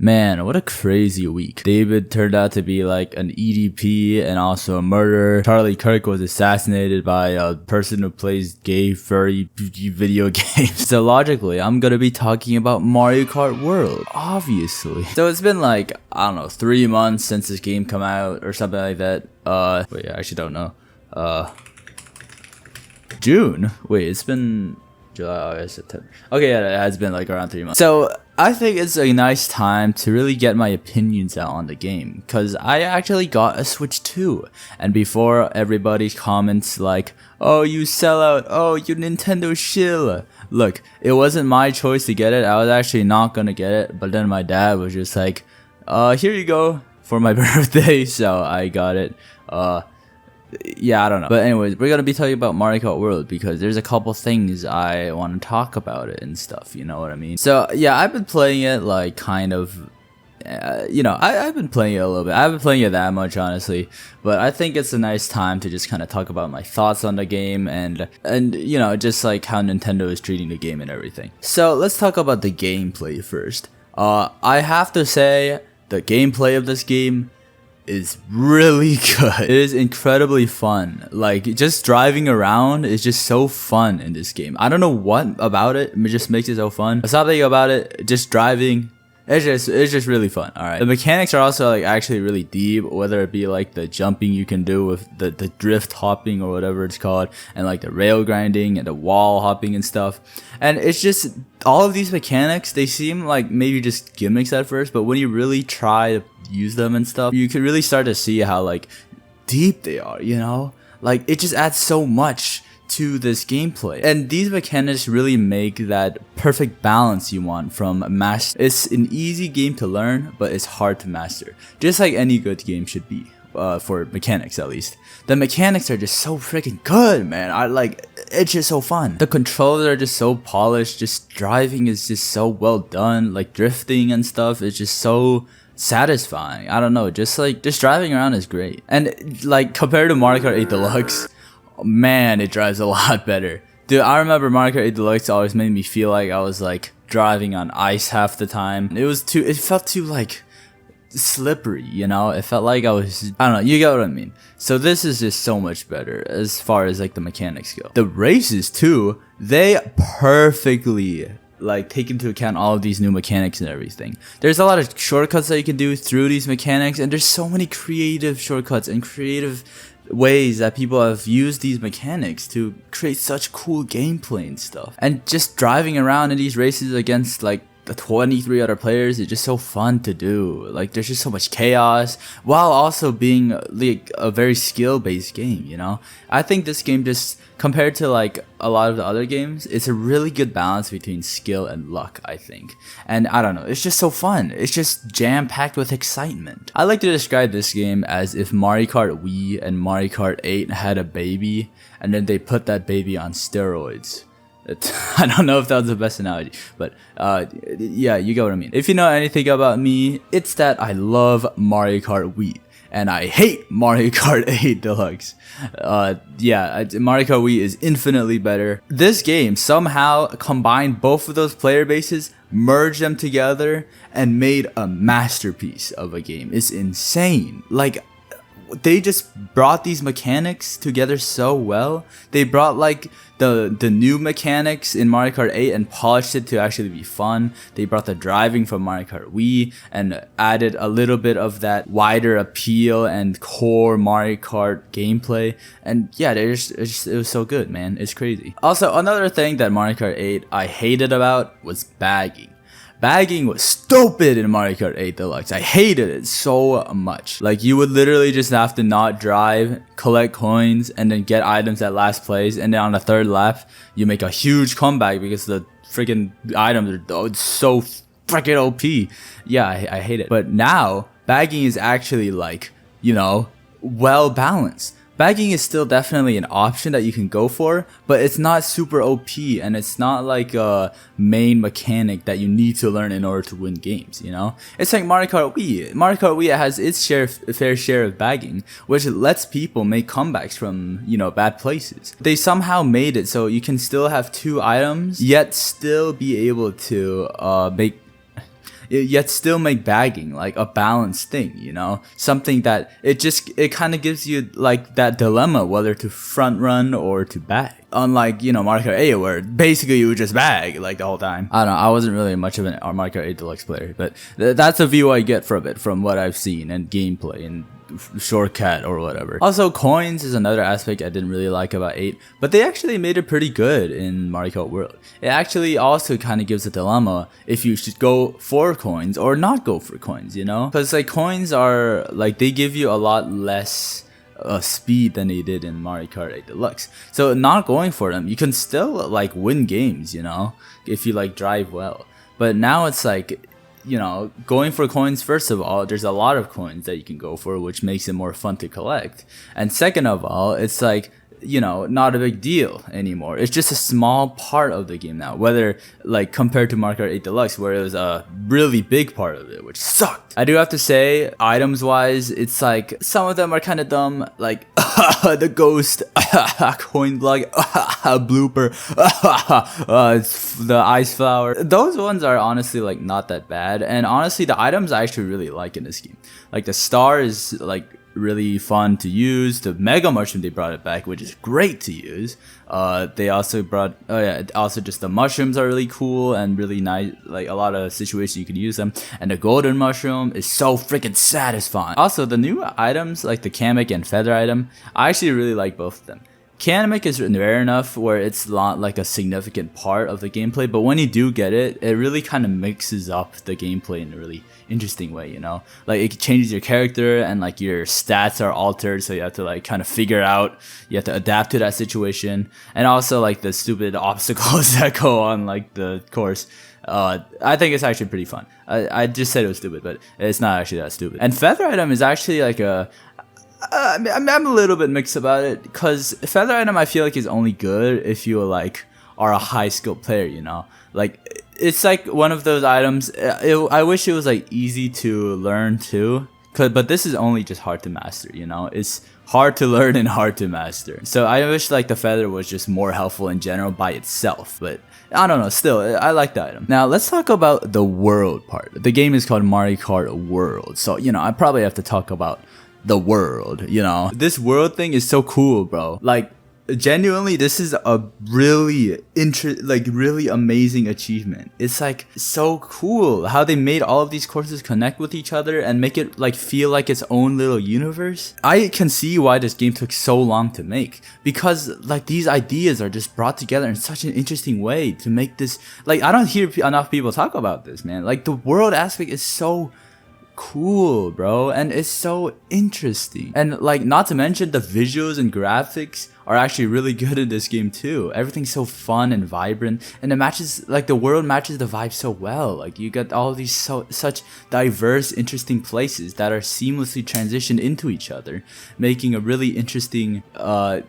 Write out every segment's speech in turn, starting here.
Man, what a crazy week. David turned out to be like an EDP and also a murderer. Charlie Kirk was assassinated by a person who plays gay furry video games. So logically, I'm gonna be talking about Mario Kart World, obviously. So it's been like, I don't know, 3 months since this game come out or something like that. Wait, I actually don't know. June? Wait, it's been July, August, September. Okay, yeah, it has been like around 3 months. So I think it's a nice time to really get my opinions out on the game, because I actually got a Switch 2. And before everybody comments like, oh, you sellout, oh, you Nintendo shill. Look, it wasn't my choice to get it. I was actually not gonna get it, but then my dad was just like, here you go for my birthday, so I got it. Yeah, I don't know. But anyways, we're gonna be talking about Mario Kart World because there's a couple things I want to talk about it and stuff, you know what I mean? So yeah, I've been playing it like kind of, I've been playing it a little bit. I haven't been playing it that much, honestly, but I think it's a nice time to just kind of talk about my thoughts on the game and just like how Nintendo is treating the game and everything. So let's talk about the gameplay first. I have to say the gameplay of this game is really good. It is incredibly fun. Like, just driving around is just so fun in this game. I don't know what about it just makes it so fun. Something about it, just driving, it's just really fun. All right, the mechanics are also like actually really deep, whether it be like the jumping you can do with the drift hopping or whatever it's called, and like the rail grinding and the wall hopping and stuff. And it's just all of these mechanics, they seem like maybe just gimmicks at first, but when you really try to use them and stuff, you can really start to see how like deep they are, you know? Like, it just adds so much to this gameplay, and these mechanics really make that perfect balance you want from master. It's an easy game to learn, but it's hard to master, just like any good game should be, for mechanics at least. The mechanics are just so freaking good, man. It's just so fun. The controls are just so polished, just driving is just so well done, like drifting and stuff is just so satisfying. I don't know, just driving around is great. And like, compared to Mario Kart 8 Deluxe, man, it drives a lot better. Dude, I remember Mario Kart 8 Deluxe always made me feel like I was like driving on ice half the time. It felt too like slippery, you know? It felt like I don't know, you get what I mean. So this is just so much better as far as like the mechanics go. The races too, they perfectly like take into account all of these new mechanics and everything. There's a lot of shortcuts that you can do through these mechanics, and there's so many creative shortcuts and creative ways that people have used these mechanics to create such cool gameplay and stuff. And just driving around in these races against like the 23 other players is just so fun to do. Like, there's just so much chaos while also being like a very skill-based game, you know? I think this game, just compared to like a lot of the other games, it's a really good balance between skill and luck, I think. And I don't know, it's just so fun. It's just jam-packed with excitement. I like to describe this game as if Mario Kart Wii and Mario Kart 8 had a baby, and then they put that baby on steroids. I don't know if that was the best analogy, but yeah, you get what I mean. If you know anything about me, it's that I love Mario Kart Wii and I hate Mario Kart 8 Deluxe. Yeah, Mario Kart Wii is infinitely better. This game somehow combined both of those player bases, merged them together, and made a masterpiece of a game. It's insane. Like, they just brought these mechanics together so well. They brought like the new mechanics in Mario Kart 8 and polished it to actually be fun. They brought the driving from Mario Kart Wii and added a little bit of that wider appeal and core Mario Kart gameplay. And yeah, it was so good, man. It's crazy. Also, another thing that Mario Kart 8 I hated about was bagging. Bagging was stupid in Mario Kart 8 Deluxe. I hated it so much. Like, you would literally just have to not drive, collect coins, and then get items at last place, and then on the third lap, you make a huge comeback because the freaking items are so freaking OP. Yeah, I hate it. But now, bagging is actually like, you know, well balanced. Bagging is still definitely an option that you can go for, but it's not super OP, and it's not like a main mechanic that you need to learn in order to win games, you know? It's like Mario Kart Wii. Mario Kart Wii has its fair share of bagging, which lets people make comebacks from, you know, bad places. They somehow made it so you can still have 2 items, yet still be able to make yet still make bagging like a balanced thing, you know, something that it kind of gives you like that dilemma whether to front run or to bag. Unlike, you know, Mario Kart 8 where basically you would just bag like the whole time. I don't know, I wasn't really much of an Mario Kart 8 Deluxe player, but that's a view I get from it, from what I've seen and gameplay and shortcut or whatever. Also, coins is another aspect I didn't really like about 8, but they actually made it pretty good in Mario Kart World. It actually also kind of gives a dilemma if you should go for coins or not go for coins, you know? Because like coins are like, they give you a lot less speed than they did in Mario Kart 8 Deluxe. So not going for them, you can still like win games, you know, if you like drive well. But now it's like, you know, going for coins, first of all, there's a lot of coins that you can go for, which makes it more fun to collect. And second of all, it's like, you know, not a big deal anymore. It's just a small part of the game now, whether like compared to Mario Kart 8 Deluxe where it was a really big part of it, which sucked. I do have to say, items wise, it's like some of them are kind of dumb, like the ghost, coin block, blooper, it's the ice flower. Those ones are honestly like not that bad, and honestly the items I actually really like in this game. Like the star is like really fun to use. The mega mushroom, they brought it back, which is great to use. They also brought also just the mushrooms are really cool and really nice, like a lot of situations you can use them. And the golden mushroom is so freaking satisfying. Also the new items like the Kamek and feather item, I actually really like both of them. Kamek is rare enough where it's not like a significant part of the gameplay, but when you do get it, it really kind of mixes up the gameplay in a really interesting way, you know? Like it changes your character and like your stats are altered, so you have to like kind of figure out, you have to adapt to that situation. And also like the stupid obstacles that go on like the course. I think it's actually pretty fun. I just said it was stupid, but it's not actually that stupid. And feather item is actually like I'm a little bit mixed about it, because feather item I feel like is only good if you like are a high skilled player, you know, like it's like one of those items. I wish it was like easy to learn too, but this is only just hard to master, you know, it's hard to learn and hard to master. So I wish like the feather was just more helpful in general by itself, but I don't know, still I like the item. Now let's talk about the world part. The game is called Mario Kart World, so you know I probably have to talk about the world, you know. This world thing is so cool, bro. Like genuinely, this is a really really amazing achievement. It's like so cool how they made all of these courses connect with each other and make it like feel like its own little universe. I can see why this game took so long to make, because like these ideas are just brought together in such an interesting way to make this, like I don't hear enough people talk about this, man. Like the world aspect is so cool, bro, and it's so interesting. And like not to mention the visuals and graphics are actually really good in this game too. Everything's so fun and vibrant, and it matches, like the world matches the vibe so well. Like you got all these such diverse, interesting places that are seamlessly transitioned into each other, making a really interesting world.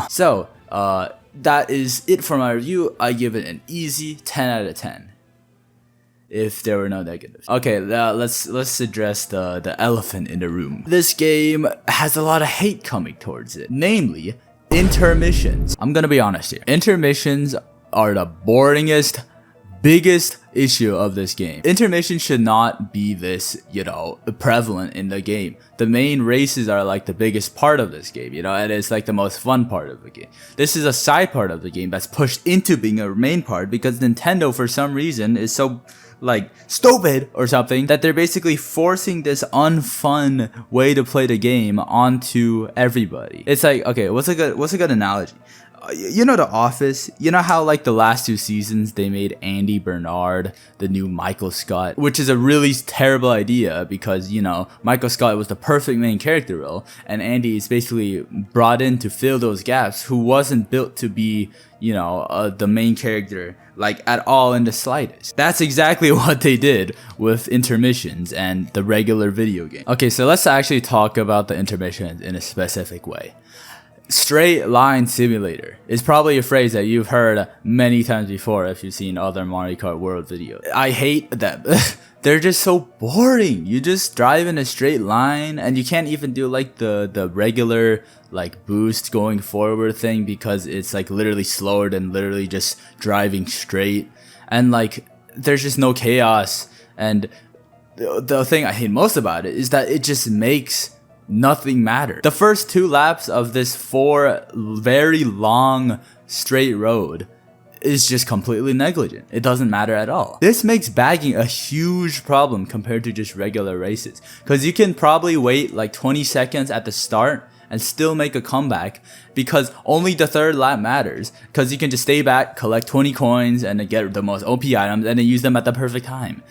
So that is it for my review. I give it an easy 10 out of 10. If there were no negatives. Okay, let's address the elephant in the room. This game has a lot of hate coming towards it, namely intermissions. I'm gonna be honest here. Intermissions are the boringest, biggest issue of this game. Intermission should not be this, you know, prevalent in the game. The main races are like the biggest part of this game, you know, and it's like the most fun part of the game. This is a side part of the game that's pushed into being a main part because Nintendo for some reason is so like stupid or something that they're basically forcing this unfun way to play the game onto everybody. It's like, okay, what's a good analogy? You know The Office? You know how like the last 2 seasons they made Andy Bernard the new Michael Scott, which is a really terrible idea because, you know, Michael Scott was the perfect main character role and Andy is basically brought in to fill those gaps, who wasn't built to be, you know, the main character like at all in the slightest. That's exactly what they did with intermissions and the regular video game. Okay, so let's actually talk about the intermissions in a specific way. Straight line simulator is probably a phrase that you've heard many times before if you've seen other Mario Kart World videos. I hate them. They're just so boring. You just drive in a straight line and you can't even do like the regular like boost going forward thing because it's like literally slower than literally just driving straight. And like there's just no chaos. And the thing I hate most about it is that it just makes nothing matter. The first 2 laps of this 4 very long straight road is just completely negligent. It doesn't matter at all. This makes bagging a huge problem compared to just regular races, because you can probably wait like 20 seconds at the start and still make a comeback, because only the 3rd lap matters, because you can just stay back, collect 20 coins, and then get the most OP items, and then use them at the perfect time.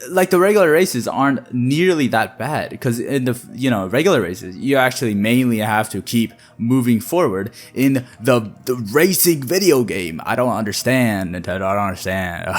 Like the regular races aren't nearly that bad, because in the regular races, you actually mainly have to keep moving forward. In the racing video game, I don't understand, Nintendo, I don't understand.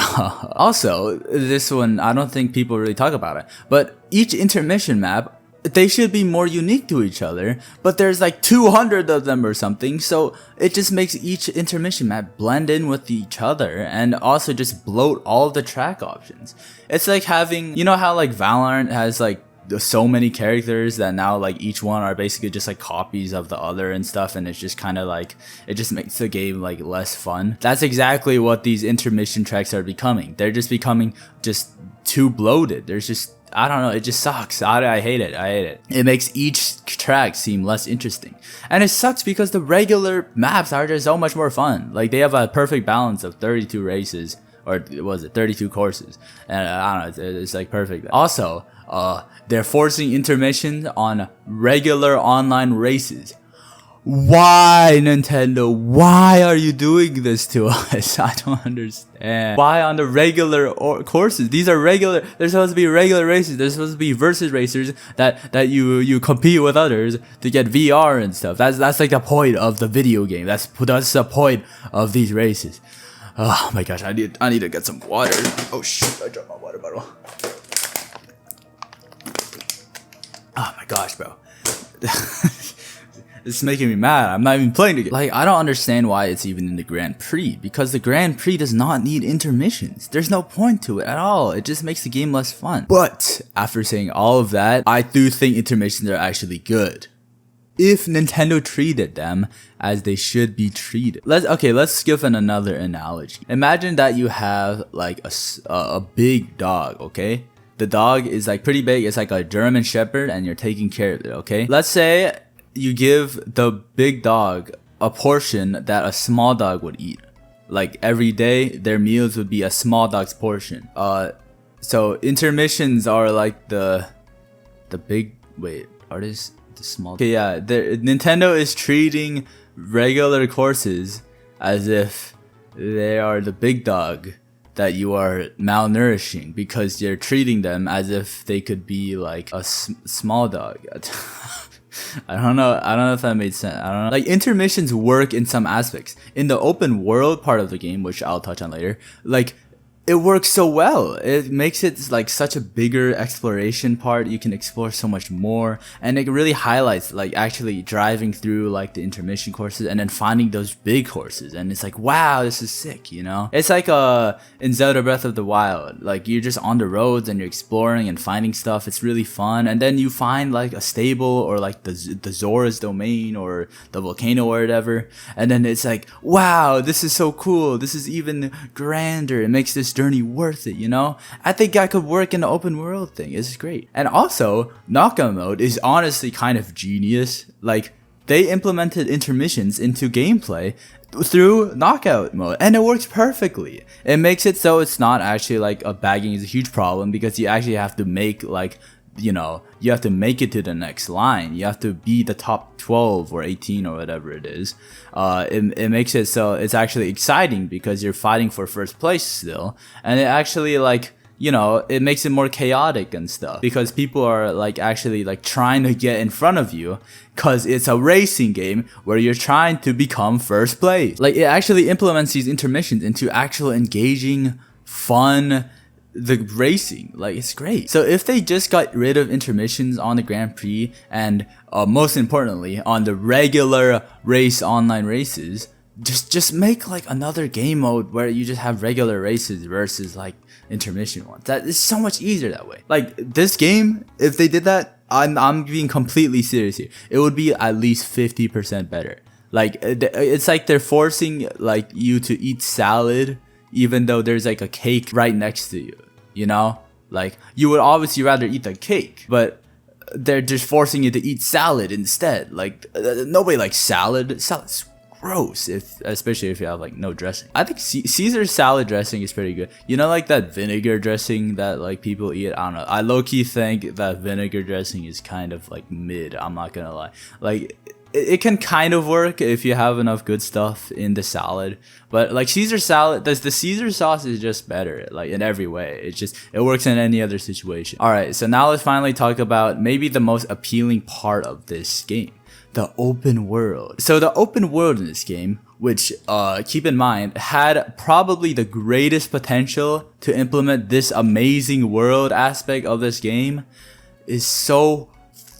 Also, this one, I don't think people really talk about it, but each intermission map, they should be more unique to each other, but there's like 200 of them or something, so it just makes each intermission map blend in with each other and also just bloat all the track options. It's like having, you know how like Valorant has like so many characters that now like each one are basically just like copies of the other and stuff, and it's just kind of like, it just makes the game like less fun. That's exactly what these intermission tracks are becoming. They're just becoming just too bloated. There's just, I don't know, it just sucks. I hate it. I hate it. It makes each track seem less interesting. And it sucks because the regular maps are just so much more fun. Like, they have a perfect balance of 32 races, or was it 32 courses? And I don't know, it's like perfect. Also, they're forcing intermissions on regular online races. Why, Nintendo? Why are you doing this to us? I don't understand. Why on the regular courses? These are regular. They're supposed to be regular races. They're supposed to be versus racers that you compete with others to get VR and stuff. That's like the point of the video game. That's the point of these races. Oh my gosh, I need to get some water. Oh shoot, I dropped my water bottle. Oh my gosh, bro. It's making me mad. I'm not even playing the game. Like, I don't understand why it's even in the Grand Prix, because the Grand Prix does not need intermissions. There's no point to it at all. It just makes the game less fun. But after saying all of that, I do think intermissions are actually good, if Nintendo treated them as they should be treated. Let's give another analogy. Imagine that you have like a big dog, okay? The dog is like pretty big. It's like a German Shepherd, and you're taking care of it, okay? Let's say you give the big dog a portion that a small dog would eat. Like, every day, their meals would be a small dog's portion. So intermissions are like the big, wait, are these the small? Okay, yeah, Nintendo is treating regular courses as if they are the big dog that you are malnourishing, because you're treating them as if they could be like a small dog. I don't know if that made sense. I don't know. Like, intermissions work in some aspects. In the open world part of the game, which I'll touch on later, like, it works so well. It makes it like such a bigger exploration part. You can explore so much more, and it really highlights like actually driving through like the intermission courses and then finding those big courses, and it's like, wow, this is sick, you know? It's like in Zelda Breath of the Wild, like, you're just on the roads and you're exploring and finding stuff. It's really fun, and then you find like a stable or like the Zora's domain or the volcano or whatever, and then it's like, wow, this is so cool. This is even grander. It makes this journey worth it, you know? I think I could work in the open world thing. It's great. And also, knockout mode is honestly kind of genius. Like, they implemented intermissions into gameplay through knockout mode, and it works perfectly. It makes it so it's not actually like bagging is a huge problem, because you actually have to make like, you know, you have to make it to the next line. You have to be the top 12 or 18 or whatever it is. It makes it so it's actually exciting, because you're fighting for first place still, and it actually, like, you know, it makes it more chaotic and stuff, because people are like actually like trying to get in front of you, because it's a racing game where you're trying to become first place. Like, it actually implements these intermissions into actual engaging, fun the racing. Like, it's great. So if they just got rid of intermissions on the Grand Prix, and most importantly on the regular race online races, just make like another game mode where you just have regular races versus like intermission ones. That is so much easier that way. Like, this game, if they did that, I'm being completely serious here, it would be at least 50% better. Like, it's like they're forcing like you to eat salad even though there's like a cake right next to you. you know? Like, you would obviously rather eat the cake, but they're just forcing you to eat salad instead. Like, nobody likes salad. Salad's gross, especially if you have like no dressing. I think Caesar salad dressing is pretty good. You know, like that vinegar dressing that like people eat. I don't know. I low-key think that vinegar dressing is kind of like mid. I'm not gonna lie. Like, it can kind of work if you have enough good stuff in the salad, but like Caesar salad, the Caesar sauce is just better, like in every way. It works in any other situation. All right, so now let's finally talk about maybe the most appealing part of this game, the open world. So the open world in this game, which keep in mind had probably the greatest potential to implement this amazing world aspect of this game, is so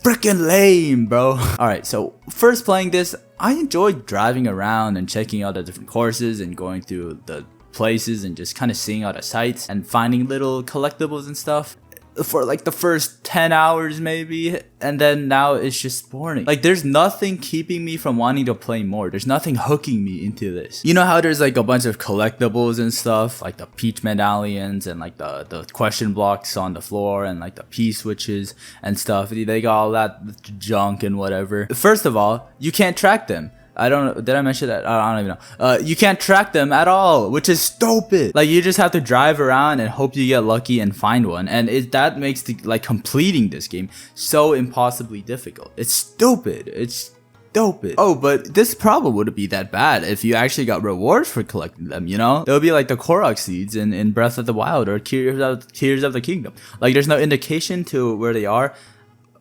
freaking lame, bro. Alright, so first playing this, I enjoyed driving around and checking out the different courses and going through the places and just kind of seeing out the sights and finding little collectibles and stuff for like the first 10 hours maybe, and then now it's just boring. Like, there's nothing keeping me from wanting to play more. There's nothing hooking me into this. You know how there's like a bunch of collectibles and stuff, like the peach medallions and like the question blocks on the floor and like the P switches and stuff. They got all that junk and whatever. First of all, you can't track them. I don't know. Did I mention that? I don't even know. You can't track them at all, which is stupid. Like, you just have to drive around and hope you get lucky and find one. And that makes like completing this game so impossibly difficult. It's stupid. It's stupid. Oh, but this problem wouldn't be that bad if you actually got rewards for collecting them, you know? It would be like the Korok seeds in Breath of the Wild or Tears of the Kingdom. Like, there's no indication to where they are,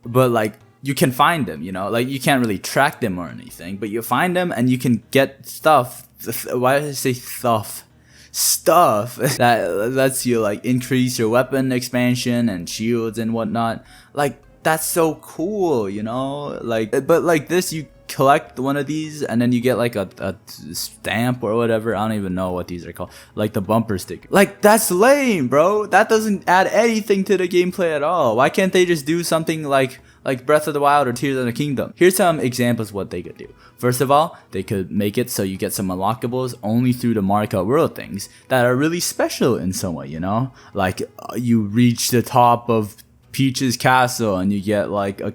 but like, you can find them, you know, like you can't really track them or anything, but you find them and you can get stuff. Why did I say stuff? Stuff that lets you like increase your weapon expansion and shields and whatnot. Like, that's so cool, you know, like, but like this, you collect one of these and then you get like a stamp or whatever. I don't even know what these are called, like the bumper sticker. Like, that's lame, bro. That doesn't add anything to the gameplay at all. Why can't they just do something like Breath of the Wild or Tears of the Kingdom? Here's some examples of what they could do. First of all, they could make it so you get some unlockables only through the Mario Kart World things that are really special in some way, you know? Like, you reach the top of Peach's castle and you get like a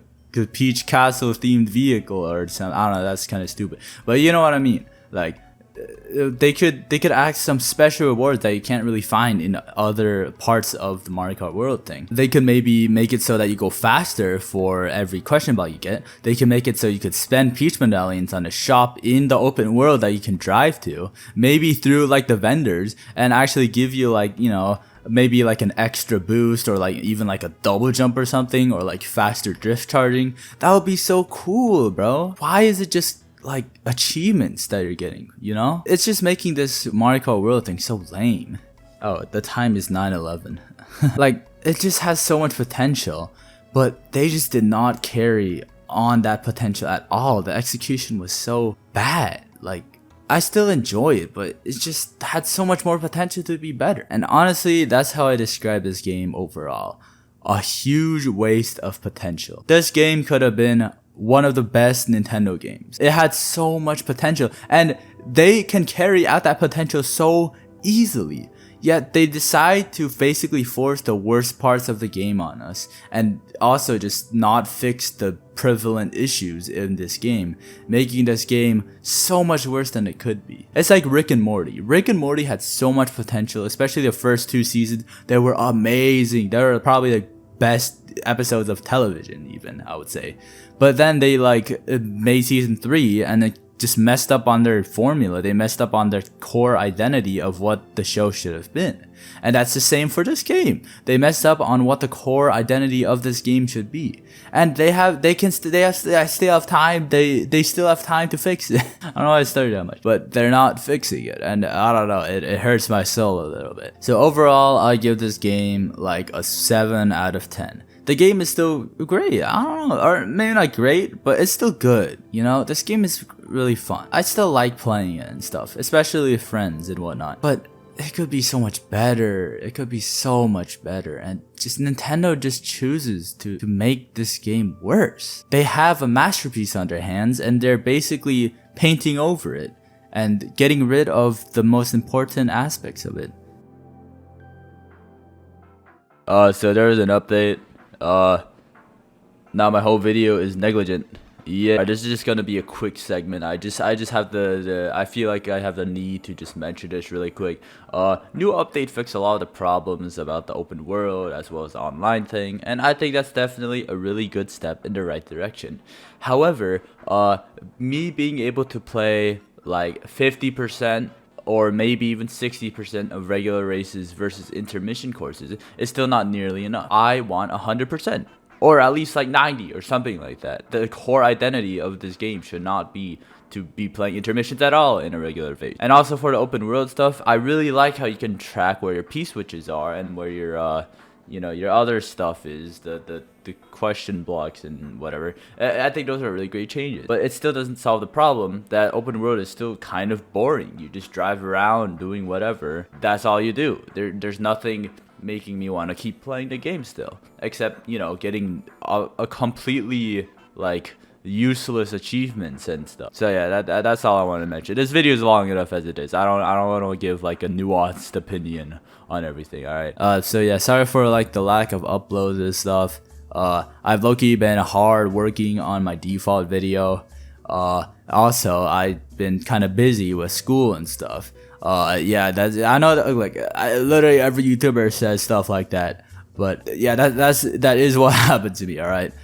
Peach Castle themed vehicle or something. I don't know, that's kind of stupid, but you know what I mean. Like, they could add some special rewards that you can't really find in other parts of the Mario Kart World thing. They could maybe make it so that you go faster for every question block you get. They can make it so you could spend peach medallions on a shop in the open world that you can drive to, maybe through like the vendors, and actually give you like, you know, maybe like an extra boost or like even like a double jump or something, or like faster drift charging. That would be so cool, bro. Why is it just like achievements that you're getting, you know? It's just making this Mario Kart World thing so lame. Oh, the time is 9:11. Like, it just has so much potential, but they just did not carry on that potential at all. The execution was so bad. Like, I still enjoy it, but it just had so much more potential to be better. And honestly, that's how I describe this game overall. A huge waste of potential. This game could have been one of the best Nintendo games. It had so much potential, and they can carry out that potential so easily. Yet they decide to basically force the worst parts of the game on us, and also just not fix the prevalent issues in this game, making this game so much worse than it could be. It's like Rick and Morty. Rick and Morty had so much potential, especially the first 2 seasons. They were amazing. They were probably the best episodes of television, even, I would say. But then they like made season 3 and it just messed up on their formula. They messed up on their core identity of what the show should have been. And that's the same for this game. They messed up on what the core identity of this game should be. And they still have time. They still have time to fix it. I don't know why I started that much, but they're not fixing it. And I don't know, it hurts my soul a little bit. So overall, I give this game like a 7 out of 10. The game is still great. I don't know, or maybe not great, but it's still good. You know, this game is really fun. I still like playing it and stuff, especially with friends and whatnot. But it could be so much better. It could be so much better. And just Nintendo just chooses to make this game worse. They have a masterpiece on their hands and they're basically painting over it and getting rid of the most important aspects of it. So there's an update. Now my whole video is negligent. Yeah, this is just gonna be a quick segment. I just have I feel like I have the need to just mention this really quick. New update fixed a lot of the problems about the open world as well as the online thing, and I think that's definitely a really good step in the right direction. However, me being able to play like 50% or maybe even 60% of regular races versus intermission courses is still not nearly enough. I want 100%. Or at least like 90 or something like that. The core identity of this game should not be to be playing intermissions at all in a regular phase. And also for the open world stuff, I really like how you can track where your P switches are and where your your other stuff is, the question blocks and whatever. I think those are really great changes. But it still doesn't solve the problem that open world is still kind of boring. You just drive around doing whatever. That's all you do. There's nothing making me want to keep playing the game still, except getting a completely like useless achievements and stuff. So yeah, that's all I want to mention. This video is long enough as it is. I don't want to give like a nuanced opinion on everything. All right. So yeah, sorry for like the lack of uploads and stuff. I've low-key been hard working on my default video. Also, I've been kind of busy with school and stuff. Yeah, I know that, like, literally every YouTuber says stuff like that, but yeah, that is what happened to me. All right,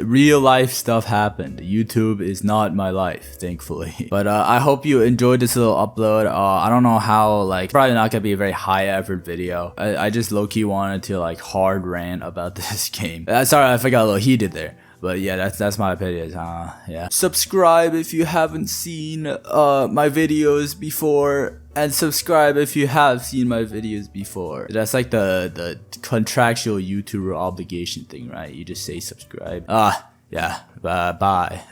real life stuff happened. YouTube is not my life, thankfully. But I hope you enjoyed this little upload. I don't know how, like, probably not gonna be a very high effort video. I just low-key wanted to like hard rant about this game. Sorry, I forgot a little heated there. But yeah, that's my opinion. Yeah. Subscribe if you haven't seen my videos before, and subscribe if you have seen my videos before. That's like the contractual YouTuber obligation thing, right? You just say subscribe. Yeah. Bye.